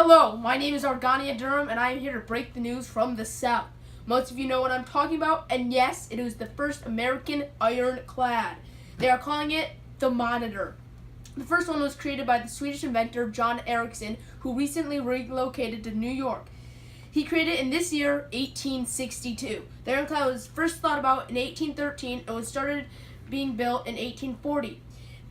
Hello, my name is Argania Durham, and I am here to break the news from the South. Most of you know what I'm talking about, and yes, it was the first American ironclad. They are calling it the Monitor. The first one was created by the Swedish inventor John Ericsson, who recently relocated to New York. He created it in this year, 1862. The ironclad was first thought about in 1813 and was started being built in 1840.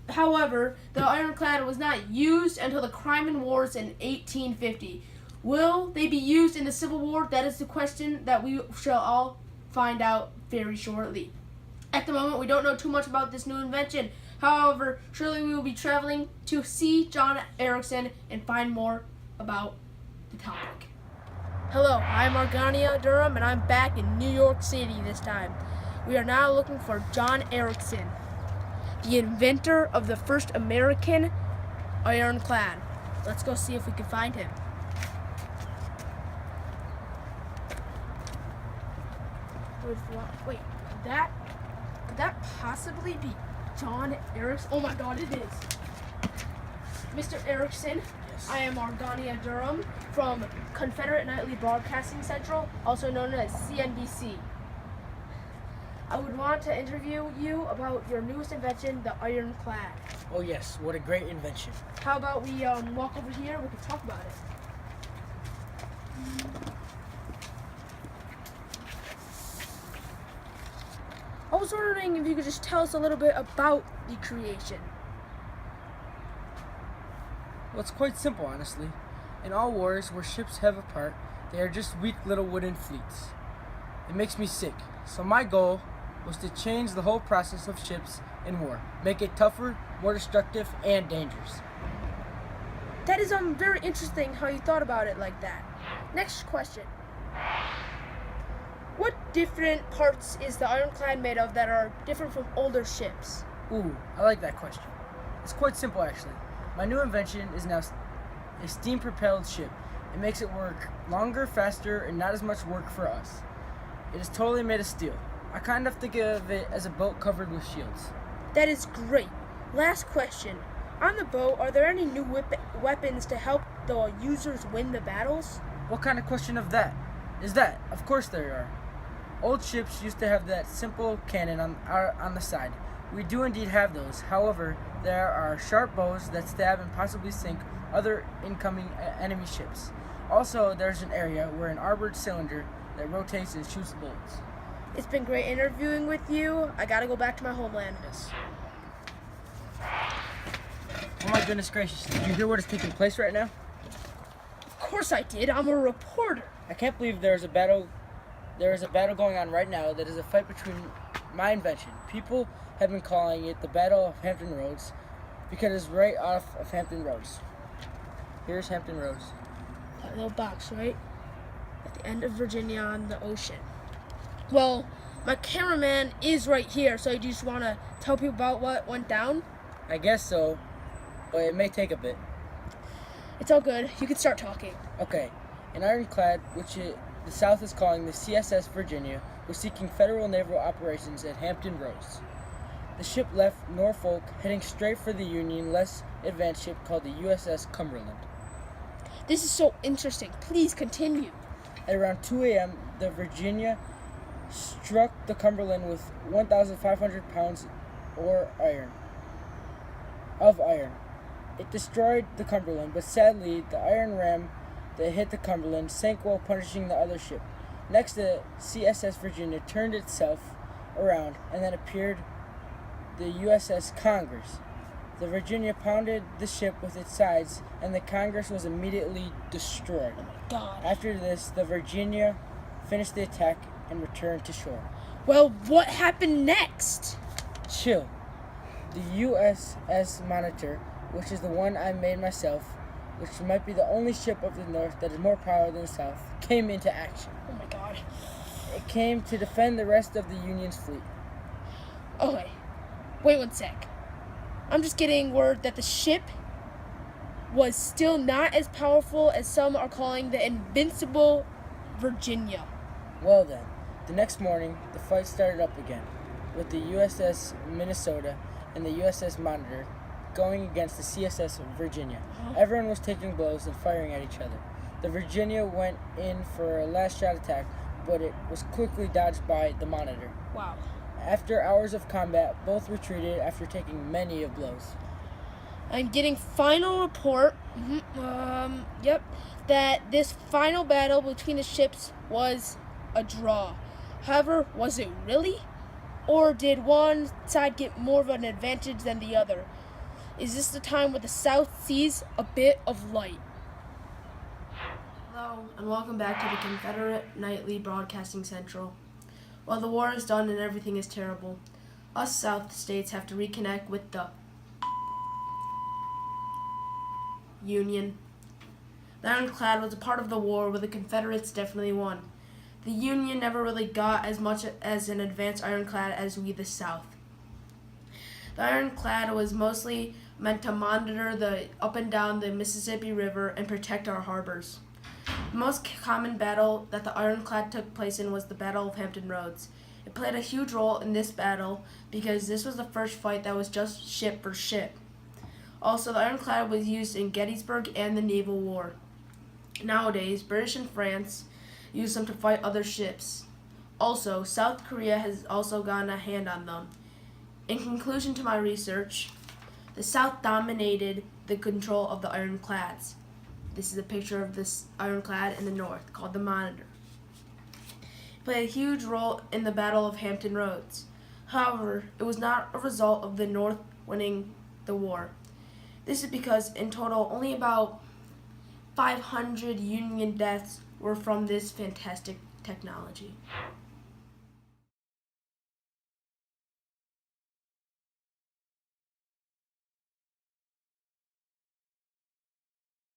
However, the ironclad was not used until the Crimean Wars in 1850. Will they be used in the Civil War? That is the question that we shall all find out very shortly. At the moment, we don't know too much about this new invention. However, surely we will be traveling to see John Ericsson and find more about the topic. Hello, I'm Argania Durham, and I'm back in New York City this time. We are now looking for John Ericsson, the inventor of the first American ironclad. Let's go see if we can find him. Wait, could that possibly be John Ericsson? Oh my God, it is. Mr. Ericsson, Yes. I am Argania Durham from Confederate Nightly Broadcasting Central, also known as CNBC. I would want to interview you about your newest invention, the ironclad. Oh yes, what a great invention. How about we walk over here? We can talk about it. I was wondering if you could just tell us a little bit about the creation. Well, it's quite simple, honestly. In all wars where ships have a part, they are just weak little wooden fleets. It makes me sick. So my goal was to change the whole process of ships in war, make it tougher, more destructive, and dangerous. That is very interesting how you thought about it like that. Next question. What different parts is the ironclad made of that are different from older ships? Ooh, I like that question. It's quite simple, actually. My new invention is now a steam-propelled ship. It makes it work longer, faster, and not as much work for us. It is totally made of steel. I kind of think of it as a boat covered with shields. That is great. Last question. On the boat, are there any new weapons to help the users win the battles? What kind of question of that is that? Of course there are. Old ships used to have that simple cannon on the side. We do indeed have those. However, there are sharp bows that stab and possibly sink other incoming enemy ships. Also, there's an area where an armored cylinder that rotates and shoots bullets. It's been great interviewing with you. I gotta go back to my homeland. Yes. Oh my goodness gracious. Did you hear what is taking place right now? Of course I did. I'm a reporter. I can't believe there is a battle going on right now that is a fight between my invention. People have been calling it the Battle of Hampton Roads because it's right off of Hampton Roads. Here's Hampton Roads. That little box, right? At the end of Virginia on the ocean. Well, my cameraman is right here, so do you just want to tell people about what went down? I guess so, but it may take a bit. It's all good. You can start talking. Okay, an ironclad, which the South is calling the CSS Virginia, was seeking federal naval operations at Hampton Roads. The ship left Norfolk, heading straight for the Union less advanced ship called the USS Cumberland. This is so interesting. Please continue. At around 2 a.m., the Virginia struck the Cumberland with 1,500 pounds of iron. It destroyed the Cumberland, but sadly, the iron ram that hit the Cumberland sank while punishing the other ship. Next, the CSS Virginia turned itself around, and then appeared the USS Congress. The Virginia pounded the ship with its sides, and the Congress was immediately destroyed. Oh my God. After this, the Virginia finished the attack and returned to shore. Well, what happened next? Chill. The USS Monitor, which is the one I made myself, which might be the only ship of the North that is more powerful than the South, came into action. Oh my God. It came to defend the rest of the Union's fleet. Okay. Wait one sec. I'm just getting word that the ship was still not as powerful as some are calling the invincible Virginia. Well then, the next morning, the fight started up again, with the USS Minnesota and the USS Monitor going against the CSS Virginia. Everyone was taking blows and firing at each other. The Virginia went in for a last shot attack, but it was quickly dodged by the Monitor. Wow. After hours of combat, both retreated after taking many of blows. I'm getting final report. That this final battle between the ships was a draw. However, was it really? Or did one side get more of an advantage than the other? Is this the time where the South sees a bit of light? Hello, and welcome back to the Confederate Nightly Broadcasting Central. While the war is done and everything is terrible, us South states have to reconnect with the Union. The Ironclad was a part of the war where the Confederates definitely won. The Union never really got as much as an advanced ironclad as we the South. The Ironclad was mostly meant to monitor the up and down the Mississippi River and protect our harbors. The most common battle that the Ironclad took place in was the Battle of Hampton Roads. It played a huge role in this battle because this was the first fight that was just ship for ship. Also, the Ironclad was used in Gettysburg and the Naval War. Nowadays, British and France use them to fight other ships. Also, South Korea has also gotten a hand on them. In conclusion to my research, the South dominated the control of the Ironclads. This is a picture of this Ironclad in the North, called the Monitor. It played a huge role in the Battle of Hampton Roads. However, it was not a result of the North winning the war. This is because, in total, only about 500 Union deaths were from this fantastic technology.